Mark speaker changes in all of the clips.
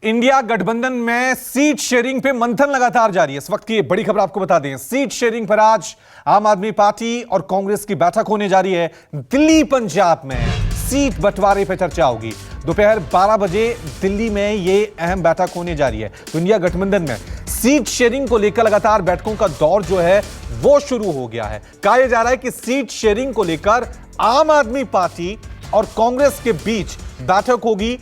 Speaker 1: India गठबंधन में seat sharing पे मंथन लगातार जारी है। इस वक्त की बड़ी खबर आपको बता दें, सीट शेयरिंग पर आज आम आदमी पार्टी और कांग्रेस की बैठक होने जा रही है। दिल्ली पंजाब में सीट बंटवारे पर चर्चा होगी। दोपहर 12 बजे दिल्ली में यह अहम बैठक होने जा रही है। तो इंडिया गठबंधन में सीट शेयरिंग को लेकर लगातार बैठकों का दौर जो है वो शुरू हो गया है। कहा जा रहा है कि सीट शेयरिंग को लेकर आम आदमी पार्टी और कांग्रेस के बीच बैठक होगी।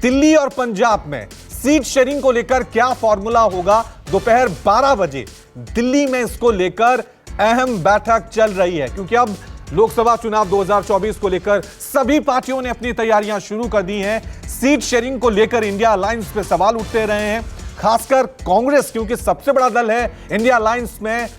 Speaker 1: दिल्ली और पंजाब में सीट शेयरिंग को लेकर क्या फॉर्मूला होगा, दोपहर 12 बजे दिल्ली में इसको लेकर अहम बैठक चल रही है। क्योंकि अब लोकसभा चुनाव 2024 को लेकर सभी पार्टियों ने अपनी तैयारियां शुरू कर दी हैं। सीट शेयरिंग को लेकर इंडिया अलायंस पे सवाल उठते रहे हैं, खासकर कांग्रेस, क्योंकि सबसे बड़ा दल है इंडिया अलायंस में।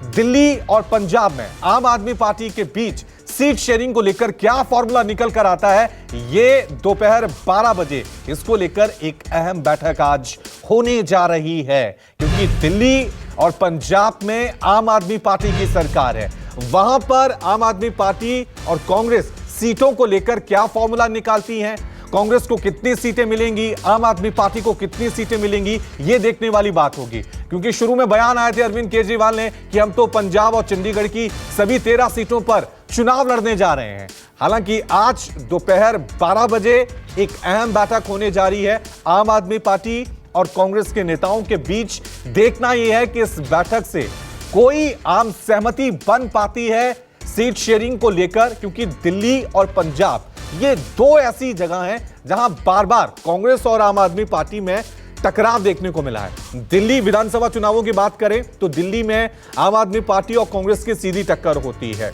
Speaker 1: दिल्ली और पंजाब में आम आदमी पार्टी के बीच सीट शेयरिंग को लेकर क्या फॉर्मूला निकल कर आता है, ये दोपहर 12 बजे इसको लेकर एक अहम बैठक आज होने जा रही है। क्योंकि दिल्ली और पंजाब में आम आदमी पार्टी की सरकार है, वहां पर आम आदमी पार्टी और कांग्रेस सीटों को लेकर क्या फॉर्मूला निकालती हैं, कांग्रेस को कितनी सीटें मिलेंगी, आम आदमी पार्टी को कितनी सीटें मिलेंगी, यह देखने वाली बात होगी। क्योंकि शुरू में बयान आए थे अरविंद केजरीवाल ने कि हम तो पंजाब और चंडीगढ़ की सभी 13 सीटों पर चुनाव लड़ने जा रहे हैं। हालांकि आज दोपहर 12 बजे एक अहम बैठक होने जा रही है आम आदमी पार्टी और कांग्रेस के नेताओं के बीच। देखना यह है कि इस बैठक से कोई आम सहमति बन पाती है सीट शेयरिंग को लेकर। क्योंकि दिल्ली और पंजाब ये दो ऐसी जगह हैं जहां बार बार कांग्रेस और आम आदमी पार्टी में टकराव देखने को मिला है। दिल्ली विधानसभा चुनावों की बात करें तो दिल्ली में आम आदमी पार्टी और कांग्रेस की सीधी टक्कर होती है।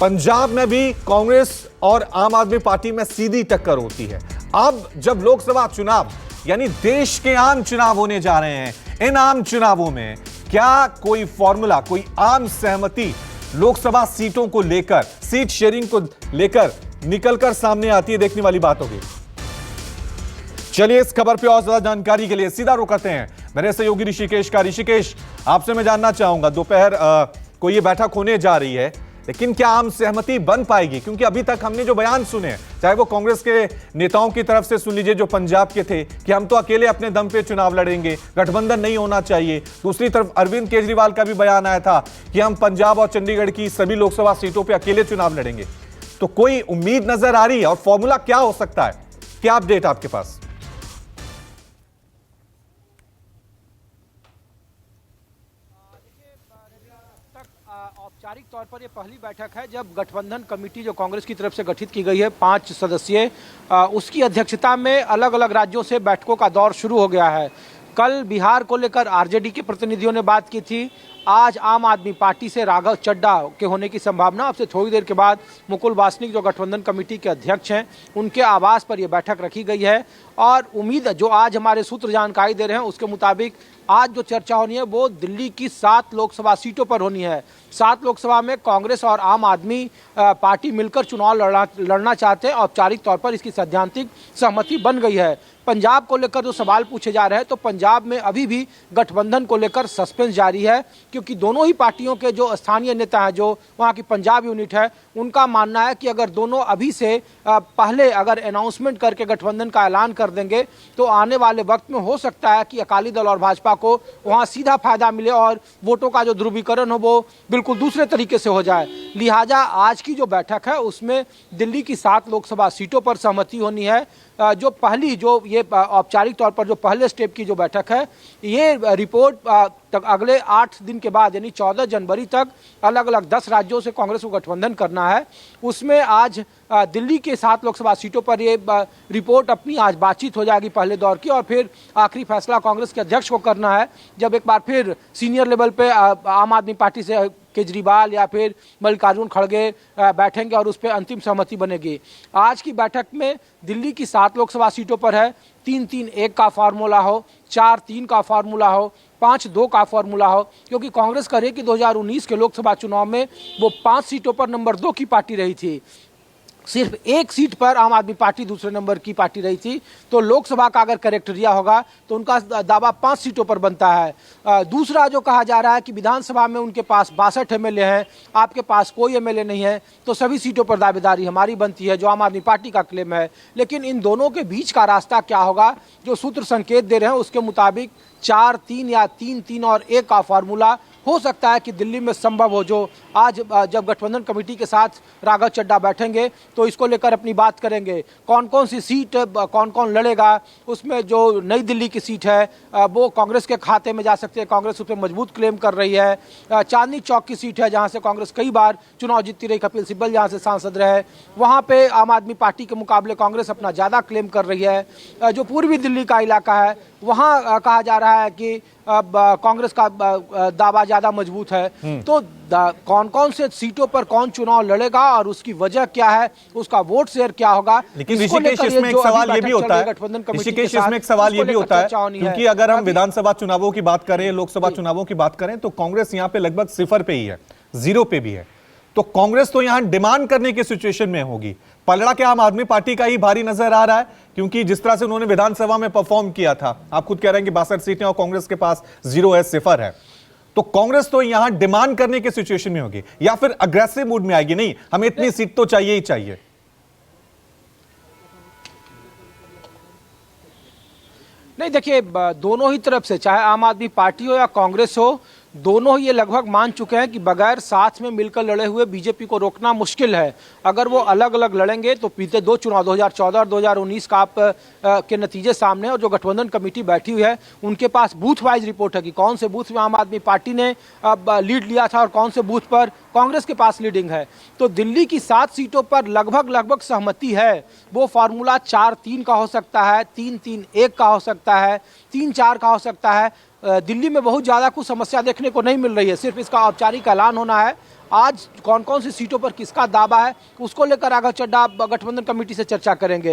Speaker 1: पंजाब में भी कांग्रेस और आम आदमी पार्टी में सीधी टक्कर होती है। अब जब लोकसभा चुनाव यानी देश के आम चुनाव होने जा रहे हैं, इन आम चुनावों में क्या कोई फॉर्मूला, कोई आम सहमति लोकसभा सीटों को लेकर, सीट शेयरिंग को लेकर निकलकर सामने आती है, देखने वाली बात होगी। चलिए इस खबर पे और ज्यादा जानकारी के लिए सीधा रुख करते हैं मेरे सहयोगी ऋषिकेश का। ऋषिकेश, आपसे मैं जानना चाहूंगा, दोपहर को ये बैठक होने जा रही है, लेकिन क्या आम सहमति बन पाएगी? क्योंकि अभी तक हमने जो बयान सुने, चाहे वो कांग्रेस के नेताओं की तरफ से सुन लीजिए जो पंजाब के थे कि हम तो अकेले अपने दम पे चुनाव लड़ेंगे, गठबंधन नहीं होना चाहिए। दूसरी तरफ अरविंद केजरीवाल का भी बयान आया था कि हम पंजाब और चंडीगढ़ की सभी लोकसभा सीटों पर अकेले चुनाव लड़ेंगे। तो कोई उम्मीद नजर आ रही है और फॉर्मूला क्या हो सकता है? क्या अपडेट आपके पास?
Speaker 2: औपचारिक तौर पर यह पहली बैठक है जब गठबंधन कमेटी जो कांग्रेस की तरफ से गठित की गई है 5 सदस्यीय, उसकी अध्यक्षता में अलग अलग राज्यों से बैठकों का दौर शुरू हो गया है। कल बिहार को लेकर आरजेडी के प्रतिनिधियों ने बात की थी। आज आम आदमी पार्टी से राघव चड्ढा के होने की संभावना। अब से थोड़ी देर के बाद मुकुल वासनिक जो गठबंधन कमेटी के अध्यक्ष हैं, उनके आवास पर यह बैठक रखी गई है। और उम्मीद जो आज हमारे सूत्र जानकारी दे रहे हैं उसके मुताबिक आज जो चर्चा होनी है वो दिल्ली की 7 लोकसभा सीटों पर होनी है। 7 लोकसभा में कांग्रेस और आम आदमी पार्टी मिलकर चुनाव लड़ना चाहते हैं। औपचारिक तौर पर इसकी सैद्धांतिक सहमति बन गई है। पंजाब को लेकर जो सवाल पूछे जा रहे हैं तो पंजाब में अभी भी गठबंधन को लेकर सस्पेंस जारी है। क्योंकि दोनों ही पार्टियों के जो स्थानीय नेता हैं, जो वहाँ की पंजाब यूनिट है, उनका मानना है कि अगर दोनों अभी से पहले अगर अनाउंसमेंट करके गठबंधन का ऐलान कर देंगे तो आने वाले वक्त में हो सकता है कि अकाली दल और भाजपा को वहाँ सीधा फायदा मिले और वोटों का जो ध्रुवीकरण हो वो बिल्कुल दूसरे तरीके से हो जाए। लिहाजा आज की जो बैठक है उसमें दिल्ली की 7 लोकसभा सीटों पर सहमति होनी है। जो पहली जो ये औपचारिक तौर पर जो पहले स्टेप की जो बैठक है, ये रिपोर्ट तक अगले 8 दिन के बाद यानी 14 जनवरी तक अलग अलग 10 राज्यों से कांग्रेस को गठबंधन करना है। उसमें आज दिल्ली के 7 लोकसभा सीटों पर ये रिपोर्ट अपनी आज बातचीत हो जाएगी पहले दौर की। और फिर आखिरी फैसला कांग्रेस के अध्यक्ष को करना है जब एक बार फिर सीनियर लेवल पे आम आदमी पार्टी से केजरीवाल या फिर मल्लिकार्जुन खड़गे बैठेंगे और उस पर अंतिम सहमति बनेगी। आज की बैठक में दिल्ली की 7 लोकसभा सीटों पर है 3-3-1 का फार्मूला हो, 4-3 का फार्मूला हो, 5-2 का फार्मूला हो। क्योंकि कांग्रेस करे कि 2019 के लोकसभा चुनाव में वो 5 सीटों पर नंबर 2 की पार्टी रही थी। सिर्फ एक सीट पर आम आदमी पार्टी दूसरे नंबर की पार्टी रही थी। तो लोकसभा का अगर करेक्टरिया होगा तो उनका दावा 5 सीटों पर बनता है। दूसरा जो कहा जा रहा है कि विधानसभा में उनके पास 62 एमएलए हैं, आपके पास कोई एमएलए नहीं है, तो सभी सीटों पर दावेदारी हमारी बनती है, जो आम आदमी पार्टी का क्लेम है। लेकिन इन दोनों के बीच का रास्ता क्या होगा, जो सूत्र संकेत दे रहे हैं उसके मुताबिक 4-3 या 3-3 और 1 का फार्मूला हो सकता है कि दिल्ली में संभव हो। जो आज जब गठबंधन कमेटी के साथ राघव चड्ढा बैठेंगे तो इसको लेकर अपनी बात करेंगे, कौन कौन सी सीट कौन कौन लड़ेगा। उसमें जो नई दिल्ली की सीट है वो कांग्रेस के खाते में जा सकती है, कांग्रेस उस पर मजबूत क्लेम कर रही है। चांदनी चौक की सीट है जहां से कांग्रेस कई बार चुनाव जीतती रही, कपिल सिब्बल जहां से सांसद रहे, वहां पे आम आदमी पार्टी के मुकाबले कांग्रेस अपना ज़्यादा क्लेम कर रही है। जो पूर्वी दिल्ली का इलाका है वहाँ कहा जा रहा है कि कांग्रेस का दावा ज़्यादा मजबूत है। तो कौन कौन से सीटों पर कौन चुनाव लड़ेगा और उसकी वजह क्या है, उसका वोट शेयर क्या होगा।
Speaker 1: लेकिन ऋषिकेश इसमें एक सवाल ये भी होता है, ऋषिकेश इसमें एक सवाल ये भी होता है, क्योंकि अगर हम विधानसभा चुनावों की बात करें, लोकसभा चुनावों की बात करें, तो कांग्रेस यहाँ पे लगभग 0 पे ही है, 0 पे भी है। तो कांग्रेस तो यहां डिमांड करने की सिचुएशन में होगी। पलड़ा क्या आम आदमी पार्टी का ही भारी नजर आ रहा है, क्योंकि जिस तरह से उन्होंने विधानसभा में परफॉर्म किया था, आप खुद कह रहे हैं कि 62 सीटें और कांग्रेस के पास 0 है, 0 है। तो कांग्रेस तो यहां डिमांड करने की सिचुएशन में होगी या फिर अग्रेसिव मूड में आएगी, नहीं हमें इतनी सीट तो चाहिए ही चाहिए।
Speaker 2: नहीं देखिए, दोनों ही तरफ से, चाहे आम आदमी पार्टी हो या कांग्रेस हो, दोनों ही ये लगभग मान चुके हैं कि बगैर साथ में मिलकर लड़े हुए बीजेपी को रोकना मुश्किल है। अगर वो अलग अलग लड़ेंगे तो बीते 2 चुनाव 2014 और 2019 का आप के नतीजे सामने, और जो गठबंधन कमेटी बैठी हुई है उनके पास बूथ वाइज रिपोर्ट है कि कौन से बूथ में आम आदमी पार्टी ने लीड लिया था और कौन से बूथ पर कांग्रेस के पास लीडिंग है। तो दिल्ली की 7 सीटों पर लगभग सहमति है। वो फार्मूला 4-3 का हो सकता है, 3-3-1 का हो सकता है, 3-4 का हो सकता है। दिल्ली में बहुत ज़्यादा कुछ समस्या देखने को नहीं मिल रही है, सिर्फ इसका औपचारिक ऐलान होना है। आज कौन कौन सी सीटों पर किसका दावा है उसको लेकर राघव चड्ढा गठबंधन कमेटी से चर्चा करेंगे।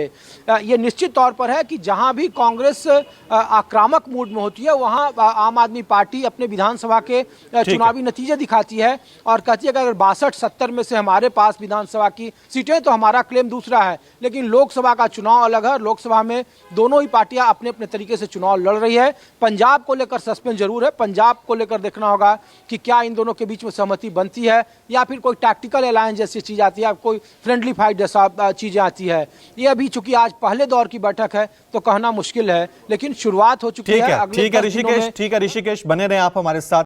Speaker 2: ये निश्चित तौर पर है कि जहां भी कांग्रेस आक्रामक मूड में होती है वहां आम आदमी पार्टी अपने विधानसभा के चुनावी नतीजे दिखाती है और कहती है कि अगर 62-70 में से हमारे पास विधानसभा की सीटें तो हमारा क्लेम दूसरा है। लेकिन लोकसभा का चुनाव अलग है, लोकसभा में दोनों ही पार्टियां अपने अपने तरीके से चुनाव लड़ रही है। पंजाब को लेकर सस्पेंस जरूर है, पंजाब को लेकर देखना होगा कि क्या इन दोनों के बीच में सहमति बनती है या फिर कोई टैक्टिकल अलायंस जैसी चीज आती है, कोई फ्रेंडली फाइट जैसा चीजें आती है। ये अभी चूंकि आज पहले दौर की बैठक है तो कहना मुश्किल है, लेकिन शुरुआत हो चुकी है।
Speaker 1: ठीक है ऋषिकेश, ठीक है ऋषिकेश, बने रहे आप हमारे साथ।